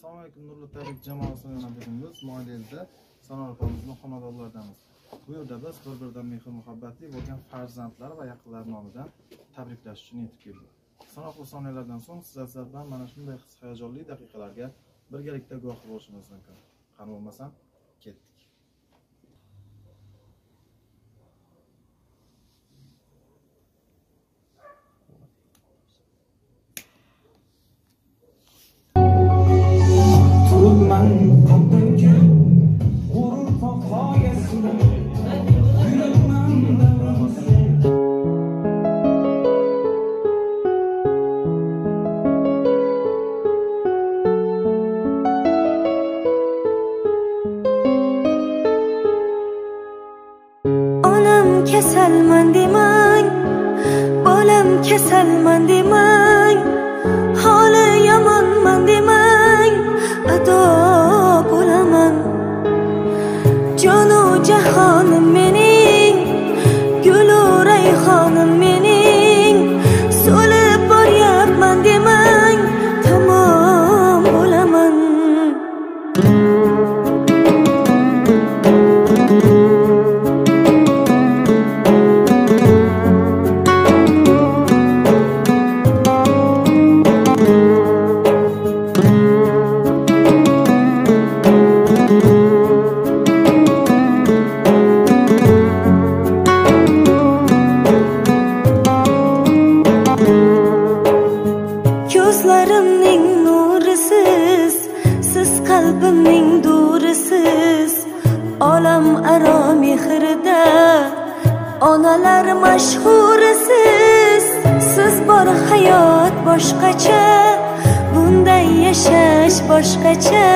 Assalomu alaykum nurli tabrik jamoasini yonatimiz Mo'ydelda Sanor opamizning xonadonlaridamiz. Bu yerda biz bir-biridan mehr muhabbatli bo'lgan farzandlar va yaqinlar nomidan tabriklash uchun yetib keldik. Sanoqli soniyalardan so'ng sizlar bilan mana shunday his-hayajonli daqiqalarga birgalikda guvoh bo'lishimiz mumkin. Qani bo'lmasam ketdik. Kasalman demang, bolam kasalman demang, holi yomonman demang, ado bo'laman. Jonu jahonim mening, gulu rayhonim mening, so'lib boryapman demang, tamom bo'laman. Ko'zlarimning nurisiz, siz qalbimning durisiz, olam aro mehrida onalar mashhurisiz. Siz bor hayot boshqacha, bunday yashash boshqacha.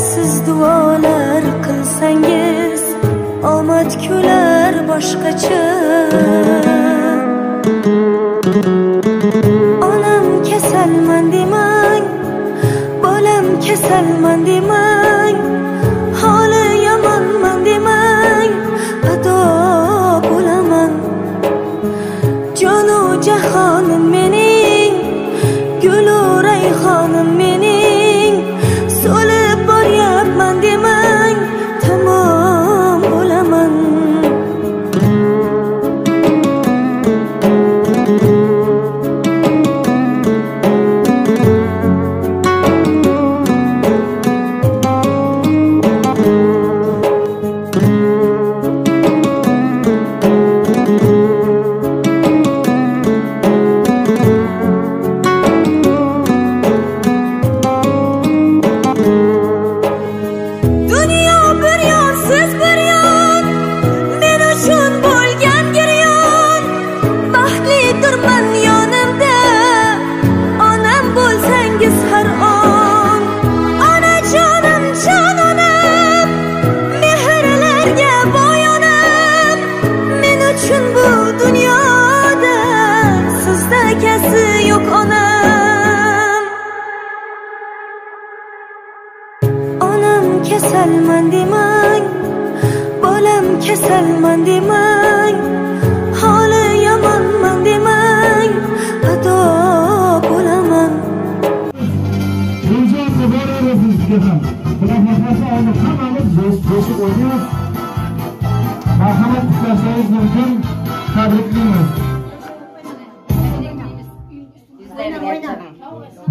Siz duolar qilsangiz omad kular boshqacha. Onam kasalman demang, bolam kasalman demang, holi yomonman demang, ado bo'laman. Jonu jahonim mening, gulu rayhonim mening, so'lib boryapman demang, tamom bo'laman. Kasalman demang, bolam kasalman demang, holi yomonman demang, ado bo'laman. O'zim muborak sizga ham. Rahmatli olib hammamiz do'st o'ynaymiz. Marhamat qilsangiz mumkin, tabriklaymiz.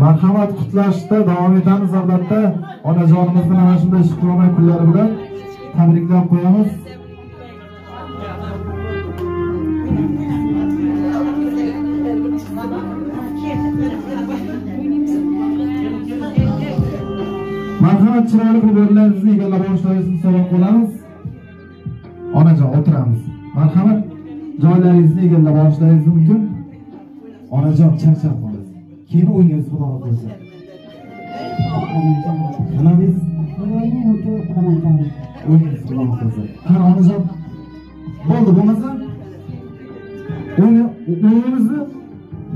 Marhamat qutlashda davom etamiz albatta. Onajonimizni mana shunday shukrona kunlari bilan tabriklab qo'yamiz. Marhamat chiroyli xabarlaringizni egallab olishlaringizni so'rab qolamiz. Onajon o'tiramiz. Marhamat joylaringizni egallab olishlaringiz mumkin. Onajon charchab qolasiz. Keyin o'ynaysiz, xudo xohlasa. Qanamiz? O'ynaysiz, xudo xohlasa. Qani onajon? Bo'ldi, bo'lmasa? O'yinimizni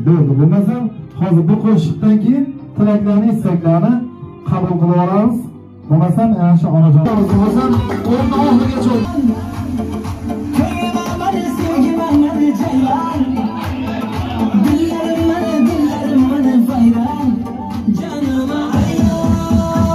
bo'ldi, bo'lmasa hozir bu qo'shiqdan keyin tilaklarni, istaklarni qabul qilib olamiz. Bo'lmasam ana shu onajon. Bo'lmasam o'yinni oxirigacha Dillarim mana faydan, canıma aynan.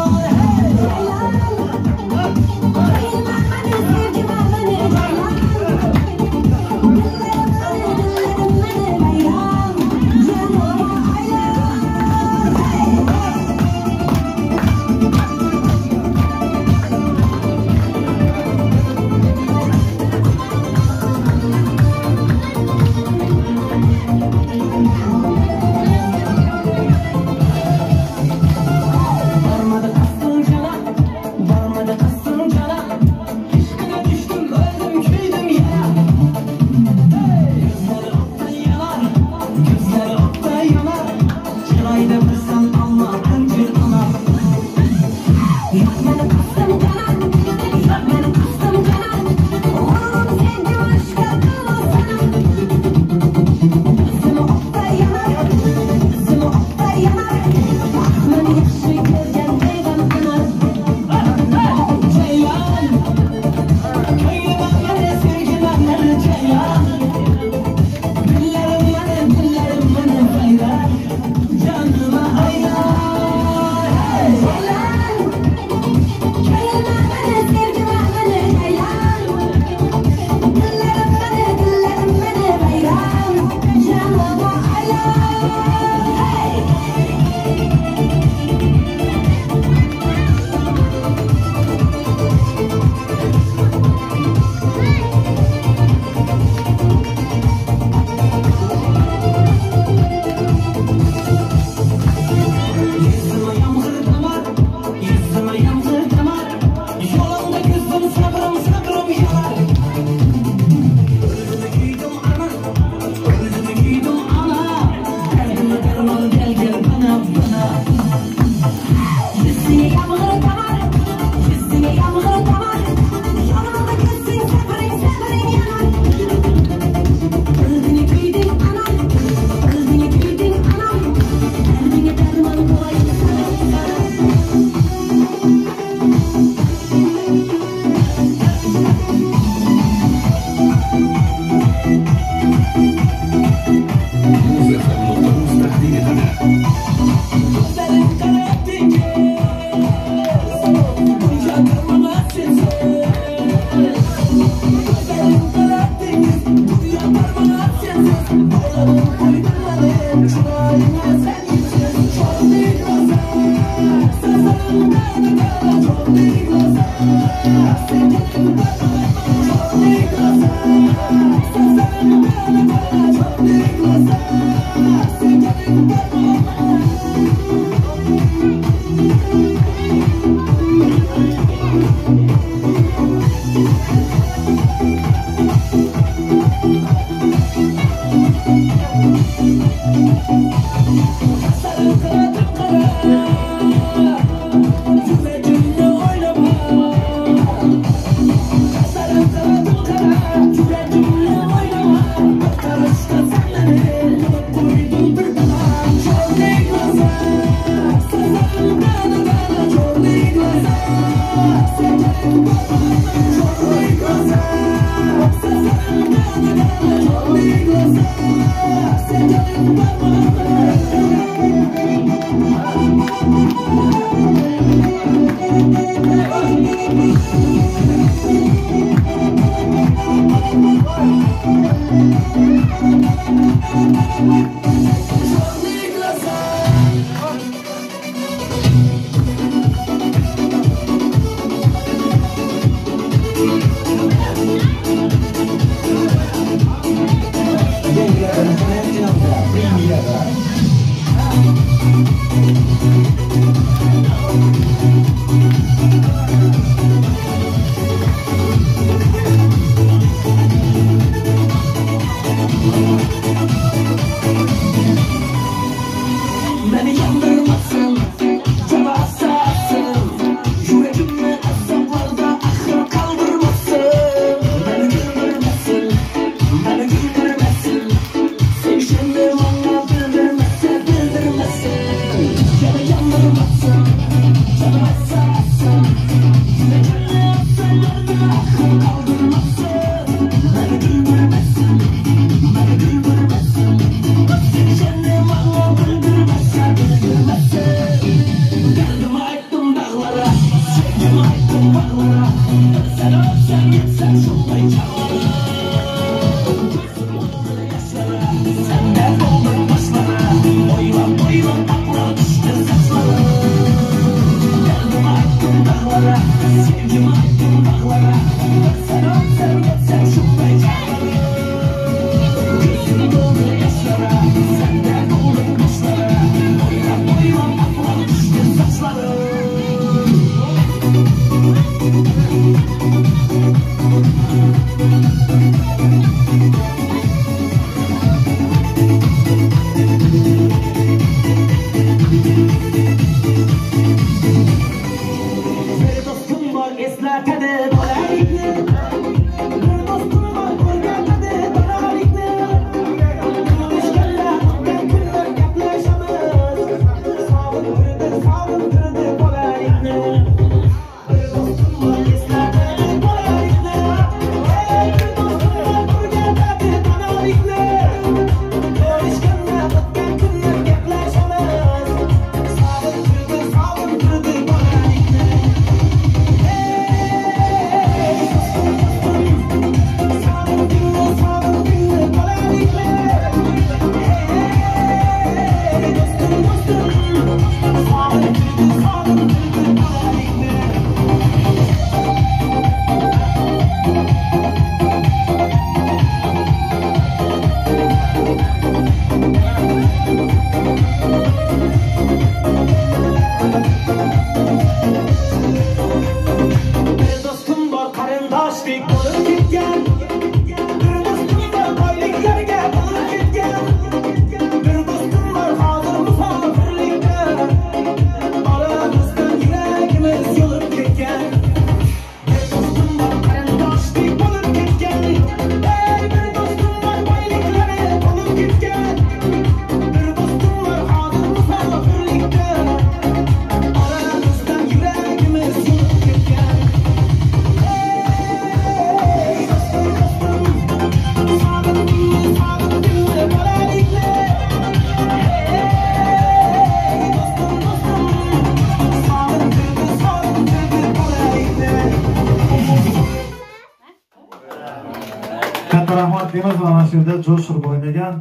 Rahmat deymiz mana shu yerda jo'sh urib o'ynagan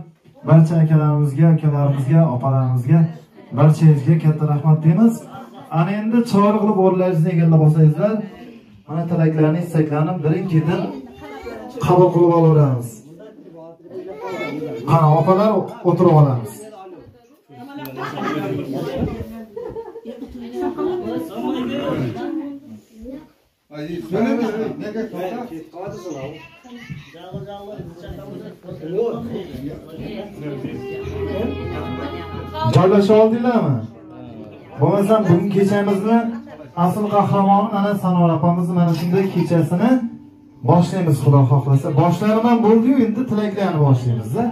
barcha akalarimizga, ukalarimizga, opalarimizga, barchangizga katta rahmat deymiz. Ana endi chiroyli qilib o'rnlaringizni egallab olsangizlar, mana tilaklarni, istaklarni birin-ketin qabul qilib olaveramiz. Qani opalar o'tirib olamiz. Joylasha oldinglarmi? Bo'lmasam bugun kechamizni asl qahramoni ana Sanor opamiz mana shunday kechasini boshlaymiz, xudo xohlasa. Boshlaridan bo'ldi-yu, endi tilaklarni boshlaymiz-da.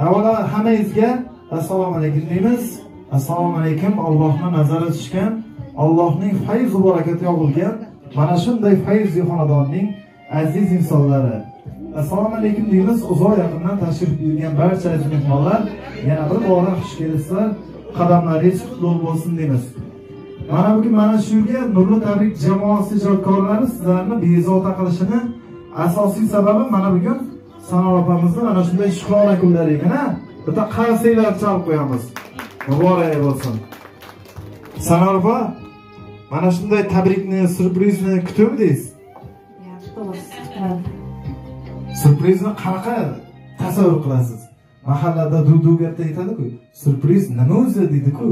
Avvalo hammangizga assalomu alaykum deymiz. Assalomu alaykum. Allohning nazari tushgan, Allohning fayz va barakati yog'ilgan mana shunday fayzli xonadonning aziz insonlari. Assalomu alaykum deymiz. Uzoq yaqindan tashrif buyurgan barcha aziz mehmonlar, yana bir bora xush kelibsizlar. Qadamlaringiz qutlug' bo'lsin deymiz. Mana bugun mana shu yerga Nurli tabrik jamoasi ijodkorlari sizlarni bezovta qilishini asosiy sababi mana bugun Sanor opamizning mana shunday shukrona kunlari ekan-a. Bitta qarsiylar chalib qo'yamiz. Muborak bo'lsin. Sanor opa, mana shunday tabrikni, syurprizni kutuvdingiz? Syurprizni qanaqa tasavvur qilasiz? Mahallada duv-duv gapda aytadi-ku, syurpriz nima o'zi deydi-ku.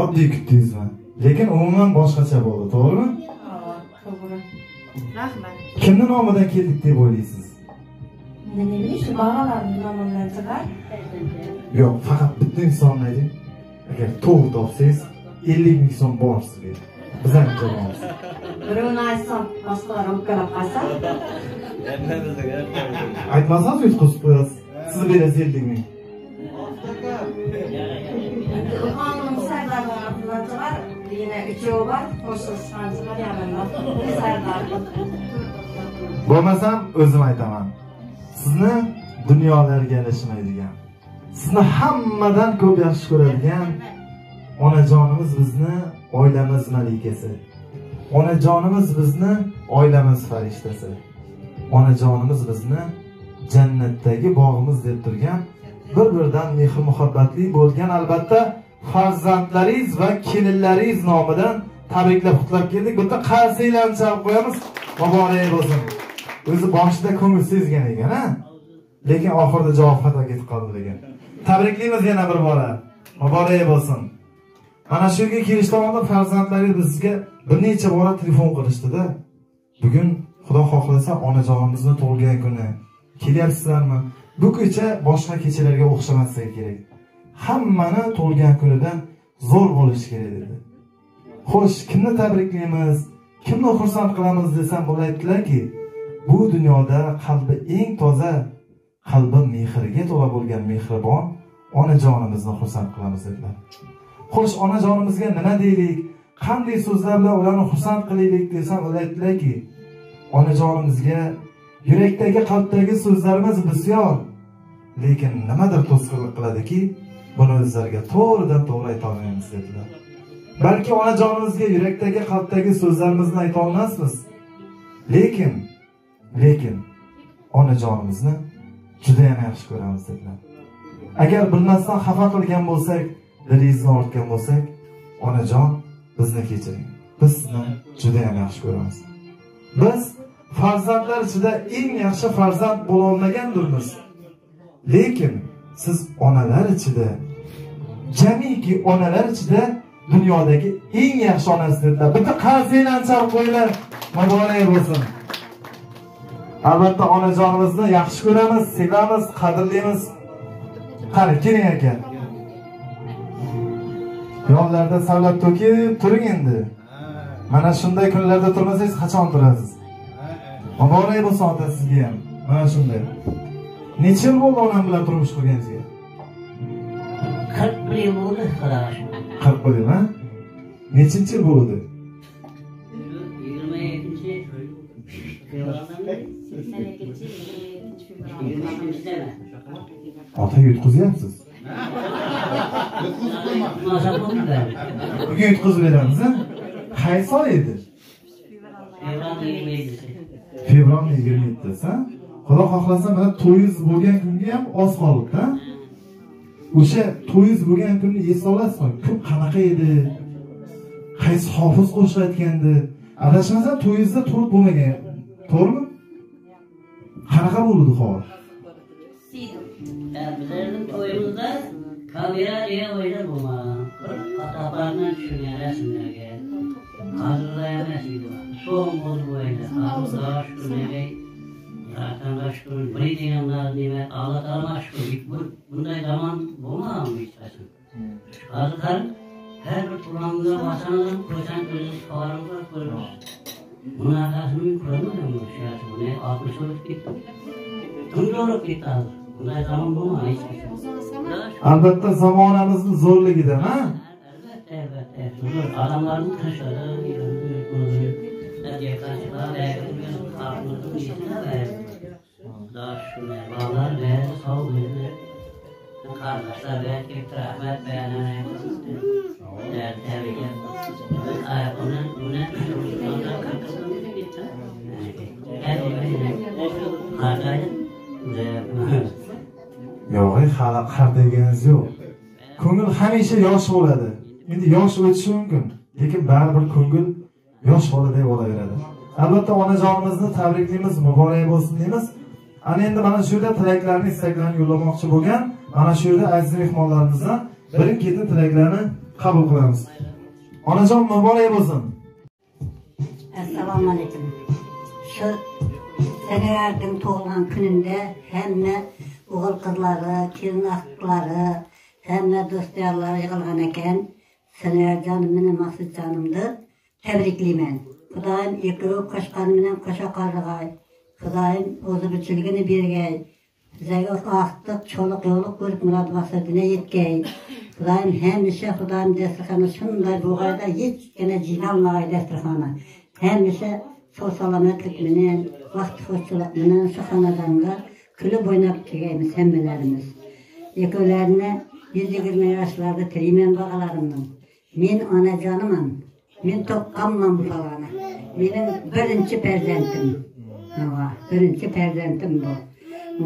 Oddiy kutdingizmi? Lekin umuman boshqacha bo'ldi, to'g'rimi? To'g'ri. Rahmat. Kimni nomidan keldik deb o'ylaysiz? Nima shu bolalarning nomidan chiqar? Yo'q, faqat bitta insonni ayting. Agar to'g'ri topsangiz 50 ming so'm bor sizga. Bizning jamoamiz. Birovni aytsam, boshqalar o'pkalab qolsa. Aytmasangiz yutqizib qo'yasiz. Siz berasiz 50 ming. Qonun saylardan chiqar, yana 3 bor, qo'shilishdan chiqar yanada. Saylar. Bo'lmasam o'zim aytaman. Sizni dunyolarga alishmaydigan, sizni hammadan ko'p yaxshi ko'radigan onajonimiz bizni oilamiz malikasi. Onajonimiz bizni oilamiz farishtasi. Onajonimiz bizni jannatdagi bog'imiz deb turgan, bir-biridan mehr muhabbatli bo'lgan, albatta farzandlaringiz va kelinlaringiz nomidan tabriklab qutlab keldik. Bitta qarsiylarni chalib qo'yamiz. Muborak bo'lsin. O'zi boshida ko'ngil sezgan ekan-a, lekin oxirida javob xato ketib qoldi degan. Tabriklaymiz yana bir bora. Muborak bo'lsin. Mana shu yerga kelishdan oldin farzandlaringiz bizga bir necha bora telefon qilishdi-da. Bugun Xudo xohlasa onajonimizning tug'ilgan kuni. Kelyapsizlarmi? Bu kecha boshqa kechalarga o'xshamasligi kerak. Hammani tug'ilgan kunidan zo'r bo'lish kerak dedi. Xo'sh, kimni tabriklaymiz? Kimni xursand qilamiz desam bo'laydilarki, bu dunyoda qalbi eng toza, qalbi mehriga to'la bo'lgan mehribon onajonimizni xursand qilamiz dedilar. Xo'sh, onajonimizga nima deylik? Qanday so'zlar bilan ularni xursand qilaylik desam bo'laydilarki, onajonimizga yurakdagi, qalbdagi so'zlarimiz bisyor, lekin nimadir to'sqinlik qiladiki, buni o'zlariga to'g'ridan to'g'ri ayta olmaymiz dedilar. Balki onajonimizga yurakdagi, qalbdagi so'zlarimizni ayta olmasmiz, lekin onajonimizni juda ham yaxshi ko'ramiz dedilar. Agar bilmasdan xafa qilgan bo'lsak, dilingizni ortgan bo'lsak, onajon bizni kechiring. Biz sizni juda ham yaxshi ko'ramiz. Biz farzandlar ichida eng yaxshi farzand bo'la olmagandirmiz. Lekin siz onalar ichida, jamiki onalar ichida dunyodagi eng yaxshi onasiz dedilar. Bitta qarsiylarni chalib qo'yinglar. Muborak bo'lsin. Albatta onajonimizni yaxshi ko'ramiz, sevamiz, qadrlaymiz. Qani, keling aka. Yo'llarda savlat to'kib turing endi. Mana shunday kunlarda turmasangiz qachon turasiz? Muborak bo'lsin ota sizga ham. Mana shunday. Necha yil bo'ldi onam bilan turmush qurganingizga? 40 yil bo'ldi, xolos. 40 yil, ha? Nechinchi yil bo'ldi? 22-chi. Ota yutqizyapsiz. Bugun yutqizib beramiz, ha? Qaysi oy edi? Fevral 27-si. Fevral 27-si, ha? Xudo xohlasa mana to'yingiz bo'lgan kunga ham oz qoldi-da. O'sha to'yingiz bo'lgan kunni esla olasizmi? Kun qanaqa edi? Qaysi hofiz qo'shiq aytgandi? Adashmasam to'yingizda to'rt bo'lmagan. To'g'rimi? Qanaqa bo'ldi hol? Bizning to'yimizda kamera degan o'yinlar bo'lmagan. Fotoapparatni tushirgan rasmlarga. Hozirda emas edi. So'ng bo'ldi bu o'yinlar. Hozirda shunday Zaten şükür, burayı diyenler demek, Allah Teala şükür. Bunday zaman bulmam hiç açın. Azıcık her bir kulağımıza basanızın koşan gözünü çıkarımıza koyuyoruz. Bunun arkasını koyamıyorum bu şey açın. Ne 60 olup gitti. Tümce olup gitti hazır. Bunday zaman bulmam hiç açın. Albatta zamonamizning zo'rligidan, ha? Elbette. Adamların taşları, karşılar ve halkımızın içine ve daha şunlar, bağlar ve sağ gözü kardeşler ve tek rahmet beğenen tebrik ederim. Ayaklarının şundan kakıldım bitti. Kardeşim Yo'q, hali qar deganingiz yo'q. Ko'ngil hamisha yosh bo'ladi. Endi yosh o'tishi mumkin, lekin baribir ko'ngil yosh boladek bo'laveradi. Albatta onajonimizni tabriklaymiz, muborak bo'lsin deymiz. Ana endi mana shu yerda tilaklarni, istaklarni yo'llamoqchi bo'lgan, mana shu yerda aziz mehmonlarimizdan birin-ketin tilaklarni qabul qilamiz. Onajon muborak bo'lsin. Assalomu alaykum. Shu Seneler'in tug'ilgan kunida hamma o'g'il qizlari, kelin aqlari, hamma do'stlarlar yig'ilgan ekan. Senelerjon meni Maqsudjonimni tabriklayman. Xudoyim eko'p qo'shqani bilan qo'sha qoldig'ay. Xudoyim o'zi bichilgini bergay. Bizga vaqtliq cho'liq yo'liq ko'rib murod maqsadine yetkay. Xudoyim hamisha Xudoyim dasturxoni shunday bo'lg'ayda hech yana jinalmay dasturxoni. Hamisha sog' salomatlik bilan, vaqt xo'shchilik bilan shu xonadonda kulib o'ynab kelamiz hammalarimiz. Eko'larni 120 yoshlarda tilayman bog'alarimni. Men onajoniman. Men to'qqanman bu falana. Mening birinchi farzandim. Birinchi farzandim bu.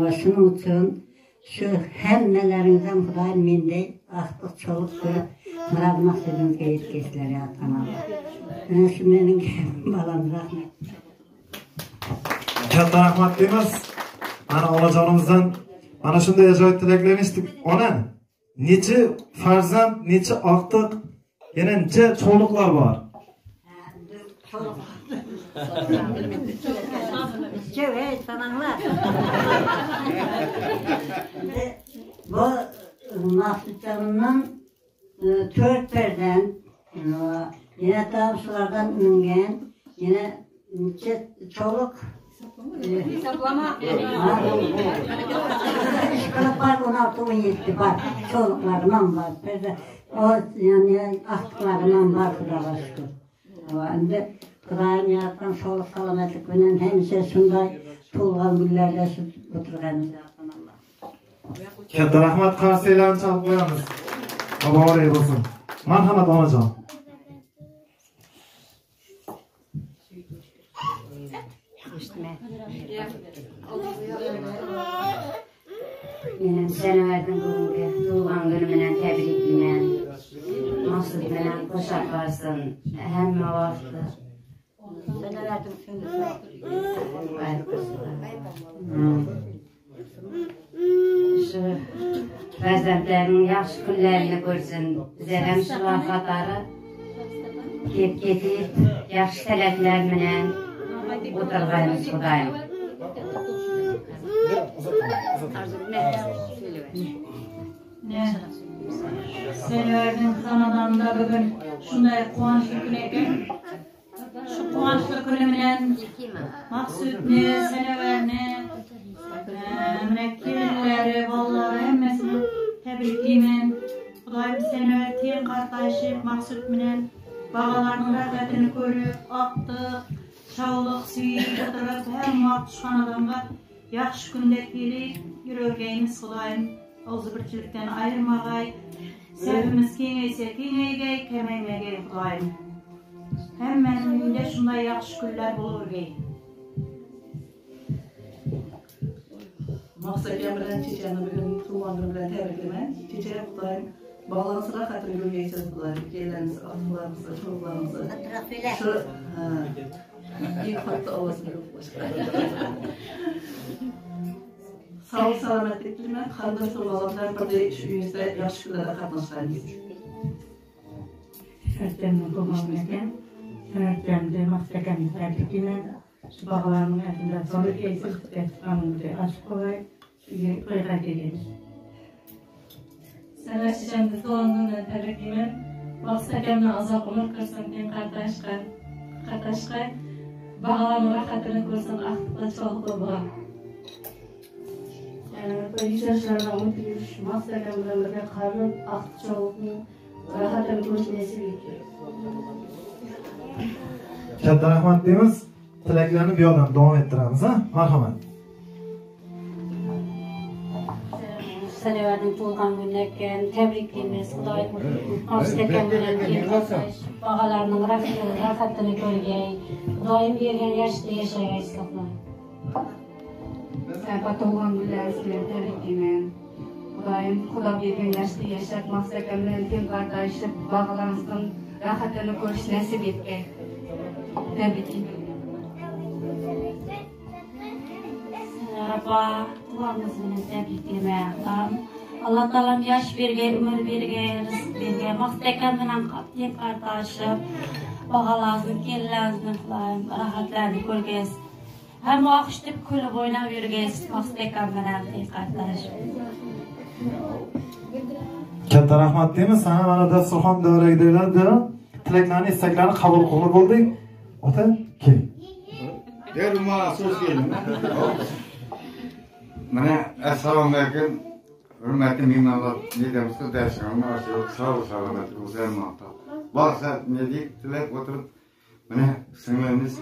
Va shuning uchun shu hammalaringizdan Xudoyim menday vaqtliq cho'liq ko'rib murod maqsadimizga yetkazinglar ya Alloh. Shu mening balam rahmat. Katta rahmat deymiz. Mana onajonimizdan mana shunday ajoyib tilaklarni eshitdik. Ona, necha farzand, necha ortiq, yana necha cho'liqlar bor? Hey, sananglar. Bu Maqsudjonimning 4 farzand, yana tam shulardan ungan, yana necha cho'liq hesaplama. Ishqilib 16-17 bor. Cho'liqlarim bor. O yani aqtlarim bor Xudoga shukr. Va endi Xudoyim yaratgan sog'lik salomatlik bilan hamisha shunday to'lg'an kunlarda shu o'tirganmiz. Katta rahmat, qarsiylarni chalib qo'yamiz. Muborak bo'lsin. Marhamat onajon. Benim Seneler'den bugünkü doğan günümden tebriklayman. Maqsud bilan qo'shaq qolsin. Hamma vaqtda. Senelerden Shu farzandlarning yaxshi kunlarini ko'rsin. Bizlar ham shular qatori ketib yaxshi tilaklar bilan o'tirganmiz Xudoyim. Seneler'in kanadında bugün şunday kuvançlı gün eken. Şu kuvançlı günümden Maqsudni, Seneverni, kelleri, balları hemmesini tebriklayman. Xudoyim Senever teyin qartayışıp Maqsud bilen bağalarının rahmetini görüp, aqtıq, çağlıq, suyup, oturup, hem vaqt şu kanadonga yaxshi kunlar kelib yuragaymiz Xudoyim. O'zi birchilikdan ayirmag'ay, sevgimiz kengaysa kengaygay, kamaymagay Xudoyim. Hammaning uyida shunday yaxshi kunlar bo'lavergay. Maqsadgan bilan chechani bugun tug'ilgan bilan tabriklayman. Checha Xudoyim bog'lansizlar xatini yo'llaysiz bular. Kelamiz, otalarimiz, cho'g'larimiz. Shu eng katta ovoz bilan boshqa. Sağ salomatlik bilan hamda sog'lomlar birga shu uyingizda yaxshi kunlarda qatnashsangiz. Şartlarını kullanırken, sanatlarımda maksakamı tabriklayman. Şu bağlarımın altında sonra geçip çıkanımda aşk kolay, kıyıkat ederiz. Sanatçıcamda doğumunu tabriklayman. Maksakamı azap umur kırsın diye kardeşkay. Bağlarımın rahatını kırsın, aktıkla çoğuldu bu. Polis yaşlarına umutluyuz. Maksakamdan birga qarib, aqd çoğuldu. Rahatını ko'rish nasib etdi. Katta rahmat deymiz. Tilaklarni bu yoqdan davom ettiramiz, ha? Marhamat. Sanavatning tug'ilgan kunidan tabriklaymiz. Xudoy Maqsadgan bilan kelib, bog'alarning rohatini ko'rgay. Xudoyim bergan yoshda yashayasizlar. Sabah tug'ilgan kunlaringizni tabriklayman. Xudoyim Xudo bergan yoshda yashab, Maqsadgan bilan teng qardashib, bog'larimizning rohatini ko'rish nasib etgan. Tabriklayman. Rabba, duamız bilan tabriklayman. Allah taolam yosh bergan, umr bergan, rizq bergan, Maqsadgan bilan teng qardashib, bog'alaringizni, kelinlaringizni Xudoyim rohatlarni ko'rgaysiz. Hamma oqishib kulib o'ynab yurgaysiz, Maqsadgan bilan teng qardashib. Katta rahmat deymiz. Sana mana dasturxon davragidagilarda tilaklarni, istaklarni qabul qilib bo'ldik. Ota, keling. Derma so'z keldi. Mana assalomu alaykum. Hurmatli mehmonlar, nedamizda darslarni ochib, sog' salomat o'zgarmoqda. Borsa, ne deyip tilak o'tirib, mana singlingiz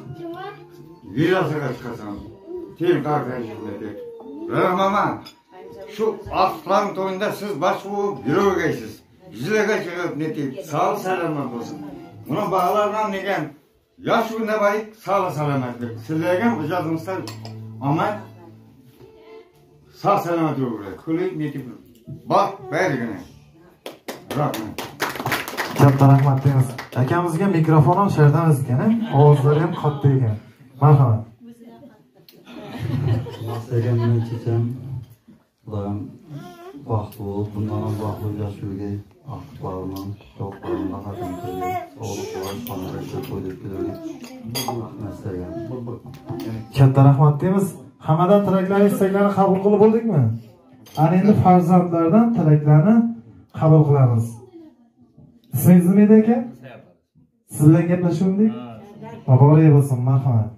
virasiga chiqasan. Teng qarashingni deb. Rahmat. Şu aslan to'yinda siz bosh bo'lib yuraverasiz. Yuzlarga chiqib ne deyip sog' salomat bo'lsin. Buni bog'lardan degan yosh kundabayik sog' salomatlik. Sizlarga ijodimizda omad sog' salomat bo'ling. Kulib netib bak bergina. Rahmat. Katta rahmat deymiz. Akamizga mikrofon ham sherdan ekan, ovozlari ham katta ekan. Marhamat. Maqsadgan bilan checham Xudoyim baxtli bo'lib, bundan ham baxtli yashashga, aqdlarimdan, sho'xlarimdan xatini qilgan, sog'liqlar, xonalar qo'yib kelgan. Maqsadgan. Katta rahmat deymiz. Hammadan tilaklar, istaklarni qabul qilib bo'ldikmi? Ana endi farzandlardan tilaklarni qabul qilamiz. Ismingiz nima edi aka? Siz bilan gaplashuvdik. Muborak bo'lsin, marhamat.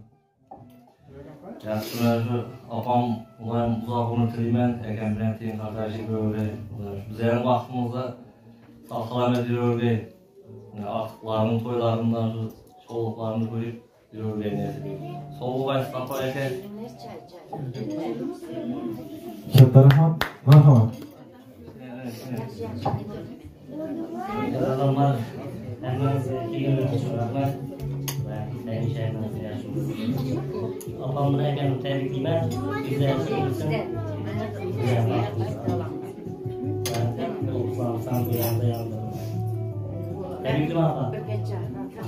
Yaxshi, opam ularni uzoq umr tilayman, akam bilan teng qardashlik bo'laylik. Bizlar ham vaqtimizda sog' salomat yuraveraylik. Aqdlarning to'ylaridan sho'xlarni ko'rib yuraveraylik. Sog'lik va salomat aka. Katta rahmat, marhamat. Rahmat. Hammangizga kelgan uchun rahmat. Opam bilan akamni tabriklayman. Bizlar bo'lsin.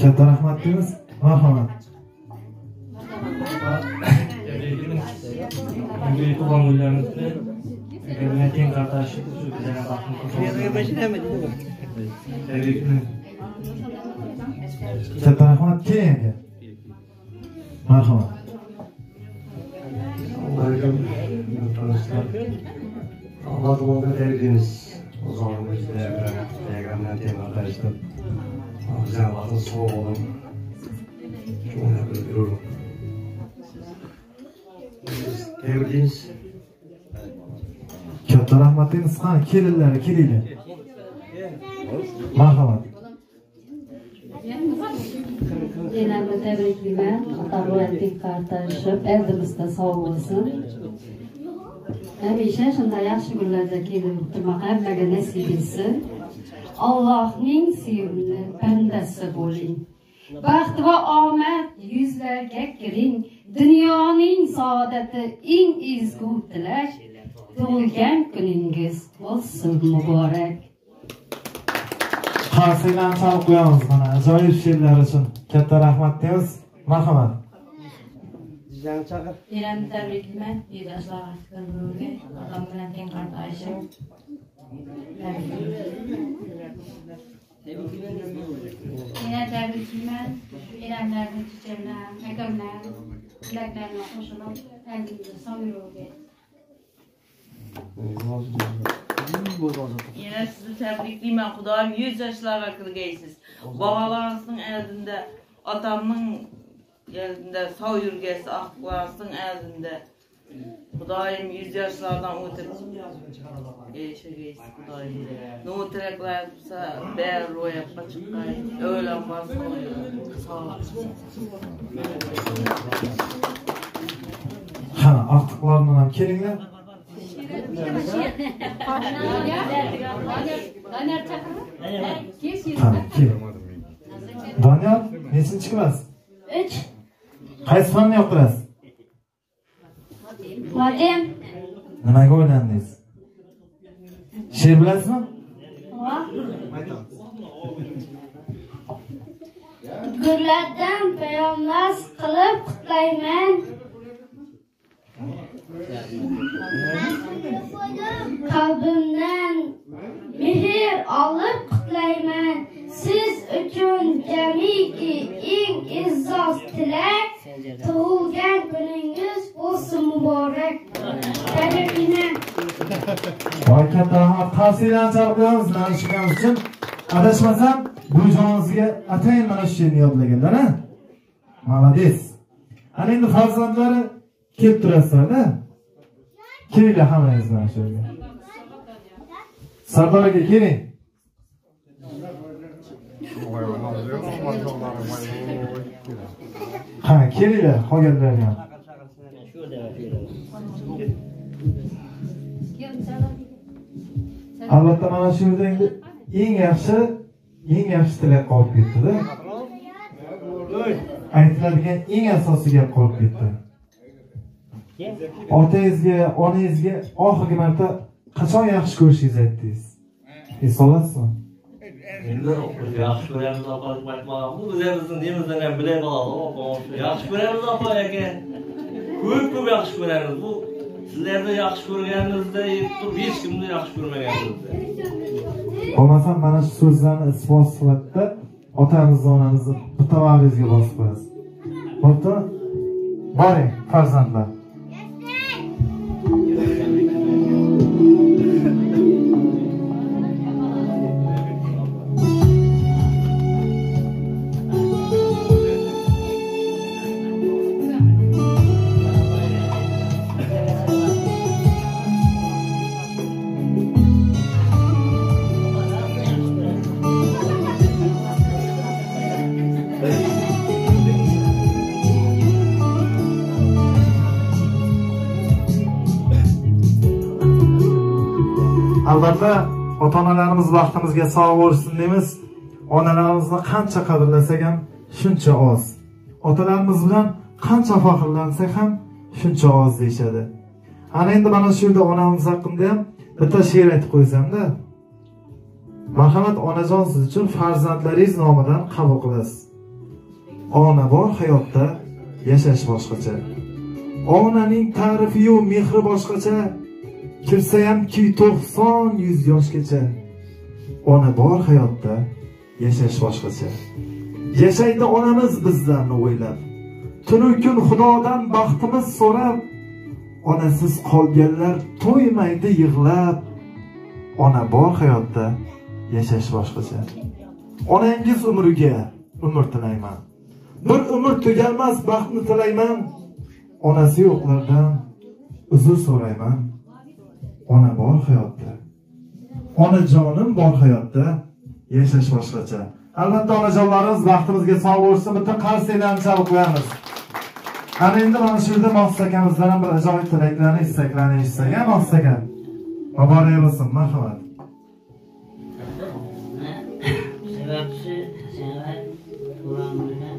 Katta rahmat deymiz. Marhamat. Bugun tug'ilgan kunlarimizda akamni teng qardashib, shu bizlarga baxtni ko'rsatdi. Tabriklayman. Katta rahmat, keling aka. Marhamat. Allah to'g'ri tabriklaymiz. O'zlarimizga diagramdan teng qardashib, bizlar vaqtni sog' bo'lib, shuni bilib yurib. Tabriklaymiz. Katta rahmat deymiz. Qani kelinlar, kelinglar. Marhamat. Enamni tabriklayman. Ota-bola qartashib, eldimizda sog' bo'lsin. Hamisha shunday yaxshi kunlarda kelib turmoq hammaga nasib etsin. Allohning sevimli bandasi bo'ling. Baxt va omad yuzlarga kiring. Dunyoning saodati eng ezgu tilash. tug'ilgan kuningiz bo'lsin muborak. Qarsidan chalib qo'yamiz mana ajoyib she'rlar uchun. Katta rahmat deymiz. Marhamat. Eram tabriklayman. 7 yoshlar kunlariga odam bilan teng qardoshim. Yana tabriklayman. Eramlarni chechimlar, akamlar, tilaklarni qo'shilib, tangizni so'ngroga. Yana sizni tabriklayman. Xudoyim 100 yoshlarga kirgaysiz. Bog'alaringizning oldida, otamning oldida sog' yurgaysiz, aqlaringizning oldida. Xudoyim 100 yoshlardan o'tib yashagaysiz Xudoyim. Nima tilaklar bo'lsa, bari ro'yobga chiqqay. O'ylab borsin. Ha, ortiqlarni ham kelinglar. Doniyor, nechinchi klass? 3. Qaysi fanni o'qiysiz? Modem. Nimaga o'ylandingiz? She'r bilasizmi? Gullardan payomlar qilib qutlayman. Qalbimdan mehr olib qutlayman. Siz uchun jamiki eng izzoz tilak. Tug'ilgan kuningiz bo'lsin muborak. Tabriklayman. Voy katta rahmat. Qarsidan chalib qo'yamiz mana shu kam uchun. Adashmasam, bu joningizga atayin mana shu she'rni yodlaganlar, ha? Malades. Ana endi farzandlari kelib turasizlar-da. Kelinglar hammangiz mana shu yerga. Sardor aka keling. Ha, kelinglar, qolganlar ham. Albatta mana shu yerda endi eng yaxshi tilak qolib ketdi-da. Aytiladigan eng asosiy gap qolib ketdi. Otangizga, onangizga oxirgi marta qachon yaxshi ko'rishingizni aytdingiz? Esolasizmi? Endi yaxshi ko'ramiz opa deb aytmoqam. Bu o'zimizning nemizdan ham bilay qoladi. Yaxshi ko'ramiz opa aka. Ko'p yaxshi ko'ramiz. Bu sizlarni yaxshi ko'rganingizda hech kimni yaxshi ko'rmaganingizda. Bo'lmasam mana shu so'zlarni isbot sifatida otamizni, onamizni bitavaringizga bosib qo'yasiz. Bo'pti? Boring, farzandlar. Albatta, ota-onalarimiz vaqtimizga sog' bo'lsin deymiz. Onalarimizni qancha qadrlasak ham shuncha oz. Otalarimiz bilan qancha faxrlansak ham shuncha oz deyshadi. Ana endi mana shu yerda onamiz haqida ham bitta she'r aytib qo'ysam-da. Marhamat onajon, siz uchun farzandlaringiz nomidan qabul qilasiz. Ona bor hayotda yashash boshqacha. Onaning ta'rifi-yu mehri boshqacha. Kirsa ham ki 90-100 yoshgacha. Ona bor hayotda yashash boshqacha. Yashaydi onamiz bizlarni o'ylab. Tunu kun Xudodan baxtimiz so'rab. Onasiz qolganlar to'ymaydi yig'lab. Ona bor hayotda yashash boshqacha. Onangiz umriga umr tilayman. Bir umr tugalmas baxtni tilayman. Onasi yo'qlardan uzr so'rayman. Ona bor hayotda. Onajonim bor hayotda yashash boshqacha. Albatta onajonlarimiz vaqtimizga sog' bo'lsin, bitta qarsidan chalib qo'yamiz. Ana endi mana shu yerda Mahsus akamizdan ham bir ajoyib tilaklarni, istaklarni eshitsak, Mahsus aka. Muborak bo'lsin, marhamat. Sebepsi sever Kur'an'dan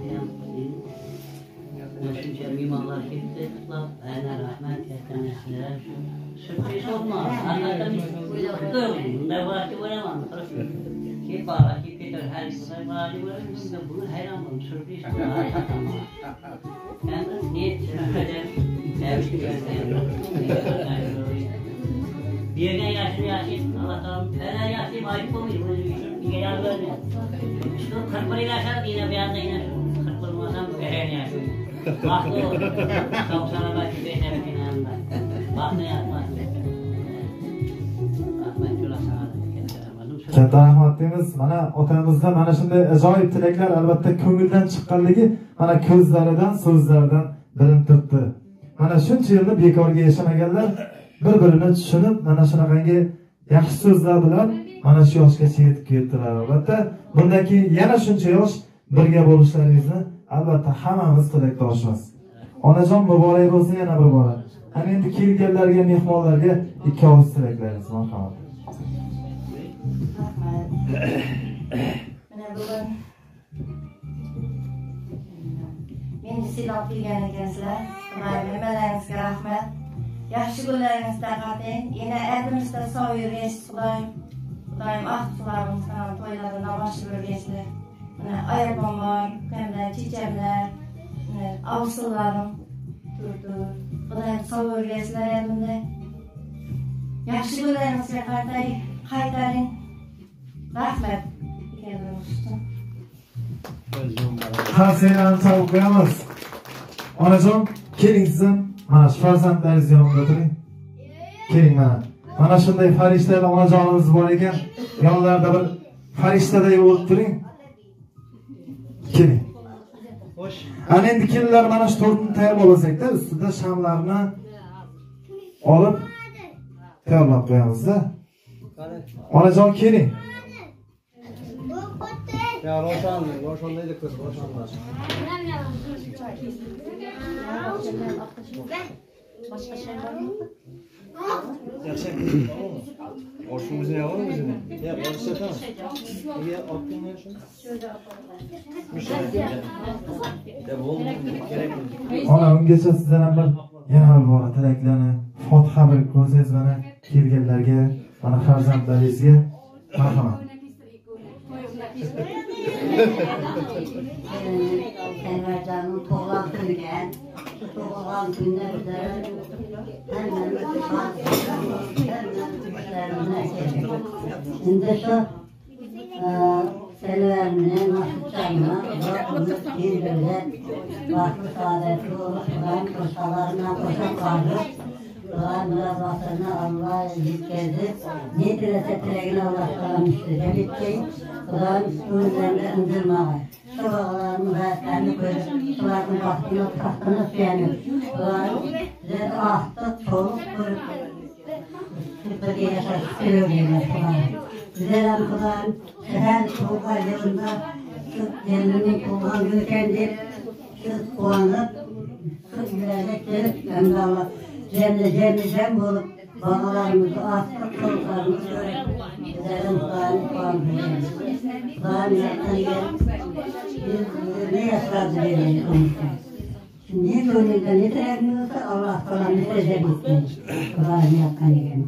yaptığım şunca mimarlar gitti, aynen rahmet etmesine sürpriz olmaz. Hakikaten tutuyorum. Ne var ki oynamam. Ki bağla ki Peter her şey var ki oynamam. Bunu hayran olun. Sürpriz olmaz. Yani niyet söyleyeceğim. Tebrik ederim. Bir gün yaşayın Allah'tan. Her yaşayım ayıp olmuyor. Bir gün vermiyor. İşte 40 parayla aşağı yine bir anda yine 40 olmasam her yaşayım. Vakti olur. 90'a belki 5'e bir yanında. Vakti yapmaz. Katta rahmat deymiz. Mana otamizda mana shunday ajoyib tilaklar albatta ko'ngildan chiqqanligi mana ko'zlaridan, so'zlaridan bilinib turibdi. Mana shuncha yilni bekorga yashamaganlar bir-birini tushunib, mana shunaqangi yaxshi so'zlar bilan mana shu yoshgacha yetib keldilar. Albatta, bundan keyin yana shuncha yosh birga bo'lishlaringizni albatta hammamiz tilakdoshmiz. Onajon muborak bo'lsin yana bir bora. Ana endi kelganlarga, mehmonlarga ikki og'iz tilaklarimiz marhamat. Mana bugun meni silab kelgan ekansizlar. Nimalaringizga rahmat. Yaxshi kunlaringizni taqating. Yana aytimizda sog' yurgaysiz Xudoyim. Xudoyim ahd-huquqlarimizdan to'ylarni boshib yurgaysizlar. Mana oyapam bor, ukamlar, chechamlar, avsillarim turdi. Xudoyim sog' yurgaysizlar endi. Yaxshi kunlaringizga qaytaring. Rahmat. Tavsiyalarni chalib qo'yamiz. Onajon, keling siz ham mana shu farzandlaringiz yonida o'tiring. Keling mana. Mana shunday farishtalar onajonimiz bor ekan, yonlarida bir farishtaday bo'lib turing. Keling. Xo'sh. Ana endi kelinlar mana shu tortni tayyorlasak-da, ustida shamlarni olib tayyorlab qo'yamiz-da. Onajon keling. Ya Roshan'daydı kız, Roshan'lar. Başka şey var mı? Yaxshi. Oshimizni yapalım mı bizini? Ya, barışatam. Niye attın ya şunu? Ya bu gerek mi? Ona ungacha sizdan ham bir yana bir bora tilaklarni Fotiha bilib qo'ysangiz mana kelganlarga, mana farzandlaringizga marhamat. Envercan'ın toğlan köygen, toğlan günlerde hemen şimdi şu Selvermine nasıl çayına bunu birbirine vakti saadeti oluşturan koşalarına koşa kaldı. Ulan biraz vasırına Allah'a zikredip ne dilese tilegine ulaştıramıştı. Cemikçeyin Ulan üstünlerinde indirmeyi. Şu bağlarını hayatlarını görüp sularını baktığını tahtını suyanır. Ulan bize ahtık çoluk görüp bir yaşaşı söylüyorlar Ulan. Bizden Ulan seher soğuk aylarında şu kendini kullan görken deyip şu kullanıp şu gülerek gelip hem de Allah cem bulup bağlarımızı astık, çocuklarımızı görüp bizlerin Kur'an'ı kullanmıyoruz. Kur'an'ı yaptan gelip biz ne yaşlardı verelim konuştuk. Şimdi ne gönlünde ne teremiyorsa Allah falan ne tezemizdir. Kur'an'ı yaptan gelip.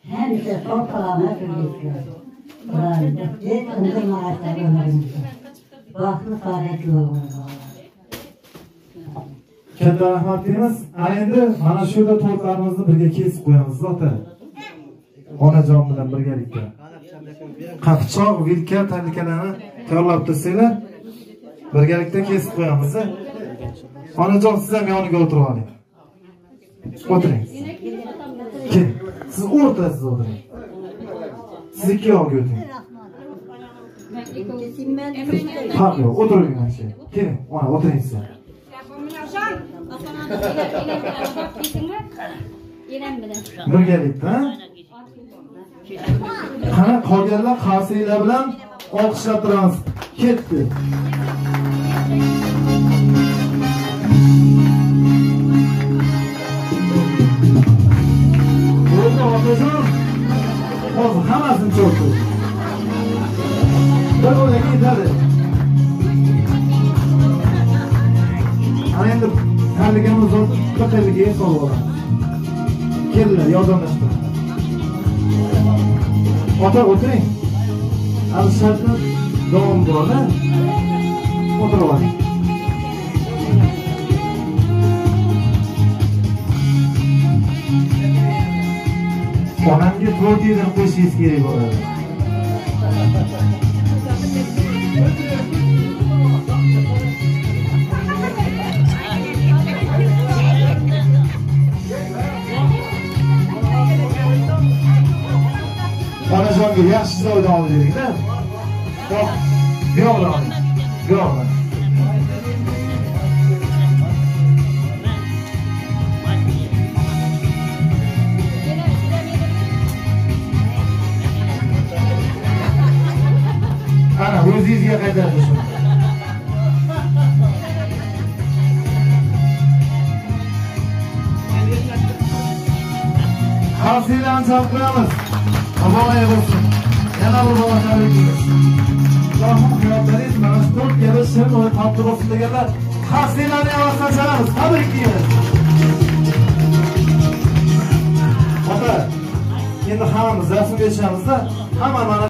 Hem ise son kalanına söylüyor. Kur'an'ı biz ındırma ağaçları ömrümüzde. Vakti saadetli oluruz. Katta rahmat deymiz. Ana endi mana shu yerda tortlarimizni birga kesib qo'yamiz zota. Onajon bilan birgalikda. Qapchoq, vilka, talikalarni tayyorlab tursanglar, birgalikda kesib qo'yamiz. Onajon siz ham yoniga o'tirib oling. O'tiring. Keling. Siz o'rtasida o'tiring. Siz ikki yoqqa o'tiring. Ha, yo'q, o'tiring mana shu. Keling, ona o'tiring siz. Birgalikda qani qolganlar qarsiylar bilan olqishlab turamiz. Ketdi. Bo'ldi, otajon. Hozir hammasini cho'qdi. Bir o'yga yetadi. Ana endi tanligimiz biqiliga solib olamiz. keldilar, yordamlashdi. Ota o'tiring. Hali shartda davom bor-da. O'tirib oling. Onamga to'rt yedir qo'yishingiz kerak bo'ladi. Onajonga yaxshi joydan olaylik-da. Xo'p, buyoqdan oling. Buyoqdan. Ana, o'zingizga qaytardi shuni. Xavfsizlikni saqlaymiz. Havoya bo'lsin. Yana bir bor tabriklaymiz. Allohning hayotlaringiz mana shu 4 yil shim va tatbiq bo'lsin deganlar. Xavfsizlikni yavaştan chalamiz. Tabriklaymiz. Ota, endi hammamiz rasmga tushamiz-da. Hamma